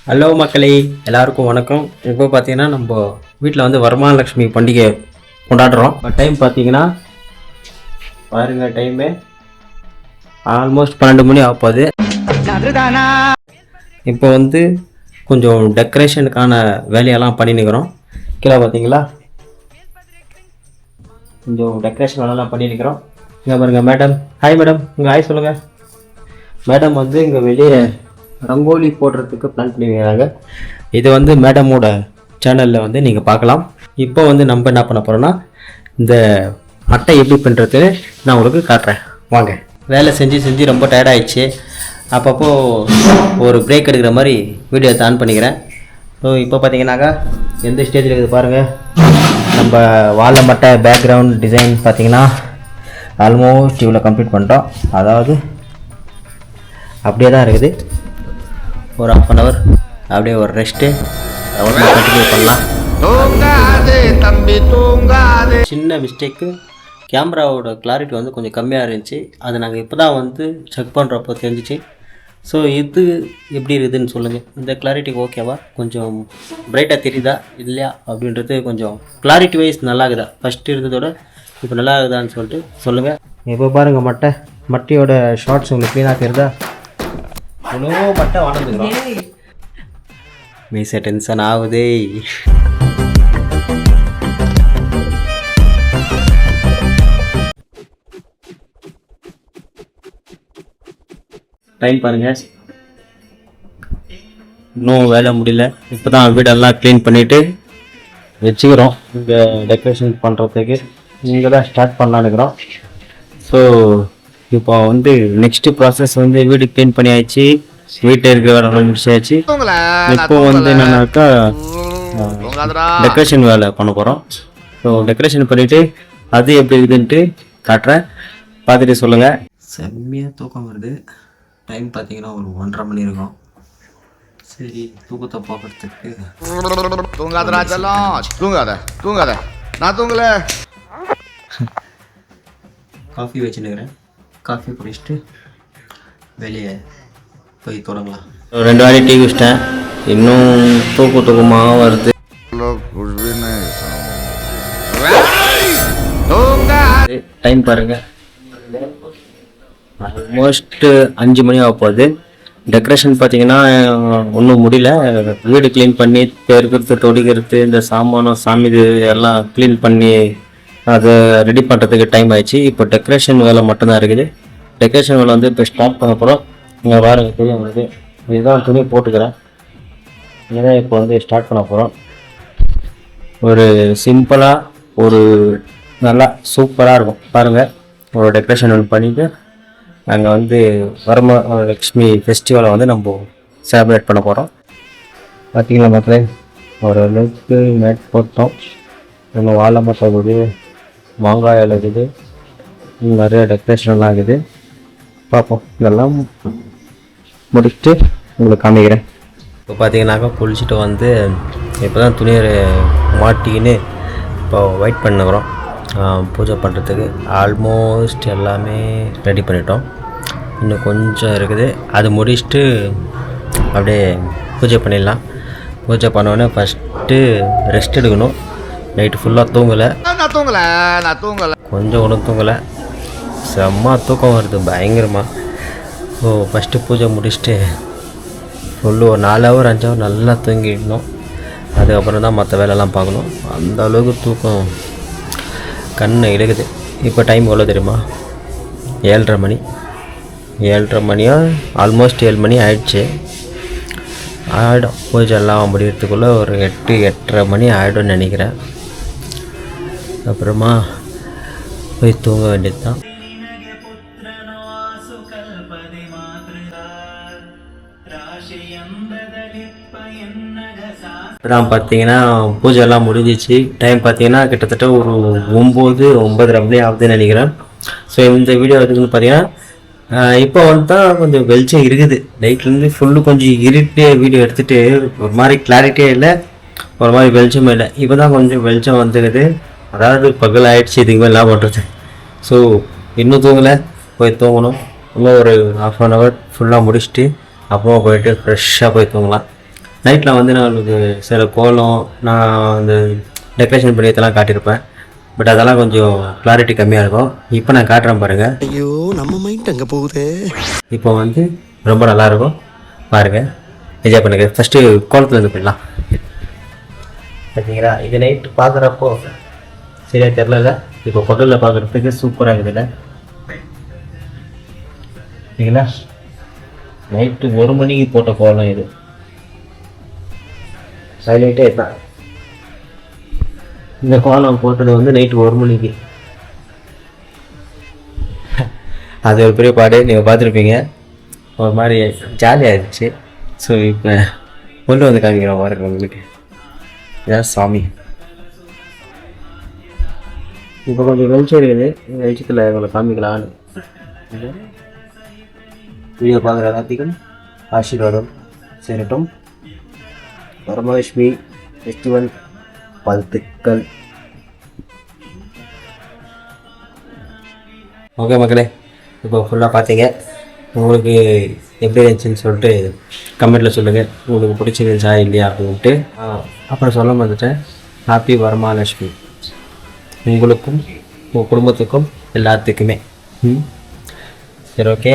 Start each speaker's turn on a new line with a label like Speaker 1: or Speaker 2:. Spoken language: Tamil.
Speaker 1: ஹலோ மக்களே, எல்லாருக்கும் வணக்கம். இப்போ பார்த்தீங்கன்னா நம்ம வீட்டில் வந்து வரமகாலட்சுமி பண்டிகை கொண்டாடுறோம். டைம் பார்த்தீங்கன்னா பாருங்க, டைமு ஆல்மோஸ்ட் 12 மணி ஆகுது. இப்போ வந்து கொஞ்சம் டெக்கரேஷனுக்கான வேலையெல்லாம் பண்ணினுக்கிறோம். கீழே பார்த்தீங்களா, கொஞ்சம் டெக்கரேஷன் வேலையெல்லாம் பண்ணினுக்கிறோம். இங்கே பாருங்க மேடம். ஹாய் மேடம், உங்கள் ஹாய் சொல்லுங்கள். மேடம் வந்து இங்கே வெளியே ரங்கோலி போடுறதுக்கு பிளான் பண்ணிக்கிறாங்க. இது வந்து மேடமோட சேனலில் வந்து நீங்கள் பார்க்கலாம். இப்போ வந்து நம்ம என்ன பண்ண போகிறோன்னா, இந்த அட்டை எப்படி பண்ணுறது நான் உங்களுக்கு காட்டுறேன். வாங்க. வேலை செஞ்சு ரொம்ப டயர்டாகிடுச்சு. அப்பப்போ ஒரு பிரேக் எடுக்கிற மாதிரி வீடியோ ஆன் பண்ணிக்கிறேன். ஸோ இப்போ பார்த்தீங்கன்னாக்கா எந்த ஸ்டேஜில் இருக்குது பாருங்கள். நம்ம வாழை மட்டை பேக்ரவுண்ட் டிசைன் பார்த்தீங்கன்னா ஆல்மோஸ்ட் இவ்வளோ கம்ப்ளீட் பண்ணிட்டோம். அதாவது அப்படியே தான் இருக்குது. ஒரு 1/2 hour அப்படியே ஒரு ரெஸ்ட்டு கண்டினியூ பண்ணலாம். சின்ன மிஸ்டேக்கு, கேமராவோட கிளாரிட்டி வந்து கொஞ்சம் கம்மியாக இருந்துச்சு. அது நாங்கள் இப்போ தான் வந்து செக் பண்ணுறப்போ தெரிஞ்சிச்சு. ஸோ இது எப்படி இருக்குதுன்னு சொல்லுங்கள். இந்த கிளாரிட்டி ஓகேவா, கொஞ்சம் பிரைட்டாக தெரியுதா இல்லையா அப்படின்றது, கொஞ்சம் கிளாரிட்டி வைஸ் நல்லா இருக்குதா, ஃபஸ்ட்டு இருந்ததோட இப்போ நல்லா இருக்குதான்னு சொல்லிட்டு சொல்லுங்கள். இப்போ பாருங்கள், மட்டையோட ஷார்ட்ஸ் உங்களுக்கு க்ளீனாக தெரியுதா? இவ்வளோ மட்டை வாழ்ந்துக்கிறோம். மீசை டென்ஷன் ஆகுதே. டைம் பாருங்க, இன்னும் வேலை முடியல. இப்போ தான் வீடெல்லாம் க்ளீன் பண்ணிவிட்டு வச்சுக்கிறோம். இங்கே டெக்கரேஷன் பண்ணுறதுக்கு இங்கே தான் ஸ்டார்ட் பண்ணலான்னு இருக்கிறோம். ஸோ இப்போ வந்து நெக்ஸ்ட் ப்ராசஸ் வந்து வீடு க்ளீன் பண்ணி ஆயிடுச்சு, வீட்டில் இருக்கிற வேலை முடிச்சாச்சு. இப்போ வந்து என்னன்னாக்கா டெக்கரேஷன் வேலை பண்ண போகிறோம். ஸோ டெக்கரேஷன் பண்ணிவிட்டு அது எப்படி இருக்குதுன்ட்டு காட்டுறேன், பார்த்துட்டு சொல்லுங்கள். செம்மையாக தூக்கம் வருது. டைம் பார்த்தீங்கன்னா ஒரு 1:30 மணி இருக்கும். சரி, தூக்கத்தை பார்க்கறதுக்கு
Speaker 2: தூங்காத நான் தூங்கல.
Speaker 1: காஃபி வச்சுன்னுக்கிறேன். காஃபி குடிச்சிட்டு வெளியே போய் தொடங்கலாம். 2 வாட்டி டீ குடிச்சிட்டேன். இன்னும் தூக்கமாக வருது. டைம் பாருங்க, ஆல்மோஸ்ட் 5 மணி ஆக போகுது. டெக்கரேஷன் பார்த்தீங்கன்னா ஒன்றும் முடியல. வீடு க்ளீன் பண்ணி பெருக்கிறது, தொடிக்கிறது, இந்த சாமானம் சாமி இது எல்லாம் க்ளீன் பண்ணி அதை ரெடி பண்ணுறதுக்கு டைம் ஆயிடுச்சு. இப்போ டெக்கரேஷன் வேலை மட்டும்தான் இருக்குது. டெக்கரேஷன் வேலை வந்து இப்போ ஸ்டார்ட் பண்ண போகிறோம். இங்கே பாருங்க, தெரியும் உங்களுக்கு. இதுதான் துணி போட்டுக்கிறேன். இதுதான் இப்போ வந்து ஸ்டார்ட் பண்ண போகிறோம். ஒரு சிம்பிளாக, ஒரு நல்லா சூப்பராக இருக்கும் பாருங்கள். ஒரு டெக்கரேஷன் ஒன்று பண்ணிவிட்டு நாங்கள் வந்து வரமகாலட்சுமி ஃபெஸ்டிவலை வந்து நம்ம செலிப்ரேட் பண்ண போகிறோம். பார்த்தீங்களா மக்களே, ஓரளவுக்கு மேட் போட்டோம். நம்ம வாழை மட்டை இருக்குது, மாங்காய் இருக்குது, நிறைய டெக்கரேஷன்லாம் இருக்குது. பார்ப்போம். இதெல்லாம் முடிச்சுட்டு உங்களுக்கு காமிக்கிறேன். இப்போ பார்த்தீங்கன்னாக்கா குளிச்சுட்டு வந்து இப்போ தான் துணியை மாட்டிக்கின்னு இப்போ வெயிட் பண்ணுறோம் பூஜை பண்ணுறதுக்கு. ஆல்மோஸ்ட் எல்லாமே ரெடி பண்ணிட்டோம். இன்னும் கொஞ்சம் இருக்குது. அது முடிச்சுட்டு அப்படியே பூஜை பண்ணிடலாம். பூஜை பண்ணோடனே ஃபஸ்ட்டு ரெஸ்ட் எடுக்கணும். நைட்டு ஃபுல்லாக தூங்கலை, கொஞ்சம் கூட தூங்கலை. செம்ம தூக்கம் வருது பயங்கரமாக. ஸோ ஃபஸ்ட்டு பூஜை முடிச்சுட்டு ஃபுல்லு ஒரு 4 hour 5 hour நல்லா தூங்கிடணும். அதுக்கப்புறம் தான் மற்ற வேலைலாம் பார்க்கணும். அந்த அளவுக்கு தூக்கம் கண்ணை இழுக்குது. இப்போ டைம் எவ்வளோ தெரியுமா? 7:30 மணி. 7:30 மணியா, ஆல்மோஸ்ட் 7 மணி ஆயிடுச்சு. ஆகிடும் பூஜை எல்லாம் முடியறதுக்குள்ளே ஒரு 8-8:30 மணி ஆகிடும்னு நினைக்கிறேன். அப்புறமா போய் தூங்க வேண்டியது தான். அப்புறம் பார்த்தீங்கன்னா பூஜைலாம் முடிஞ்சிச்சு. டைம் பார்த்தீங்கன்னா கிட்டத்தட்ட ஒரு 9-9:30 மணி ஆகுதுன்னு நினைக்கிறேன். ஸோ இந்த வீடியோ இருக்குதுன்னு பார்த்தீங்கன்னா இப்போ வந்து தான் கொஞ்சம் வெளிச்சம் இருக்குது. நைட்லேருந்து ஃபுல்லு கொஞ்சம் இருட்டே வீடியோ எடுத்துகிட்டு ஒரு மாதிரி கிளாரிட்டியே இல்லை, ஒரு மாதிரி வெளிச்சமே இல்லை. இப்போ தான் கொஞ்சம் வெளிச்சம் வந்துக்குது. அதாவது பகல் ஆகிடுச்சு. இதுக்கு மேலே என்ன பண்ணுறது? ஸோ இன்னும் தூங்கலை, போய் தூங்கணும். இன்னும் ஒரு 1/2 hour ஃபுல்லாக முடிச்சுட்டு அப்புறமா போயிட்டு ஃப்ரெஷ்ஷாக போய் தூங்கலாம். நைட்டில் வந்து நான் உங்களுக்கு சில கோலம் நான் அந்த டெக்கரேஷன் பண்ணி இதெல்லாம் காட்டியிருப்பேன். பட் அதெல்லாம் கொஞ்சம் கிளாரிட்டி கம்மியாக இருக்கும். இப்போ நான் காட்டுறேன் பாருங்கள்.
Speaker 3: ஐயோ நம்ம மைண்ட் அங்கே போகுது.
Speaker 1: இப்போ வந்து ரொம்ப நல்லாயிருக்கும் பாருங்கள், என்ஜாய் பண்ணுங்கள். ஃபஸ்ட்டு கோலத்துலேருந்து போயிடலாம். பார்த்தீங்களா, இது நைட்டு பார்க்குறப்போ சரியாக தெரில. இப்போ பகலில் பார்க்குறதுக்கு சூப்பராக இருக்குதுல்ல. சரிங்களா, நைட்டு 1 மணிக்கு போட்ட கோலம் இது. சைலண்ட்டே இருப்பேன். இந்த கோலம் போட்டது வந்து நைட்டு 1 மணிக்கு. அது ஒரு பெரிய பாடு, நீங்கள் பார்த்துருப்பீங்க. ஒரு மாதிரி ஜாலியாக இருந்துச்சு. ஸோ இப்போ கொண்டு வந்து காமிக்கிறோம் பாருங்க உங்களுக்கு. இதான் சாமி. இப்போ கொஞ்சம் வெளிச்சம் இருக்குது, வெளிச்சத்தில் உங்களை காமிக்கலான்னு. வீடியோ பார்க்குற எல்லாத்துக்கும் ஆசீர்வாதம் சேரட்டும். வரமகாலட்சுமி ஃபெஸ்டிவல் வாழ்த்துக்கள். ஓகே மக்களே, இப்போ ஃபுல்லாக பார்த்தீங்க. உங்களுக்கு எப்படி இருந்துச்சுன்னு சொல்லிட்டு கமெண்ட்டில் சொல்லுங்கள். உங்களுக்கு பிடிச்சிருந்துச்சா இல்லையா அப்படின்ட்டு. அப்புறம் சொல்ல வந்துட்டேன், ஹாப்பி வரமகாலட்சுமி உங்களுக்கும் உங்கள் குடும்பத்துக்கும் எல்லாத்துக்குமே. சரி, ஓகே.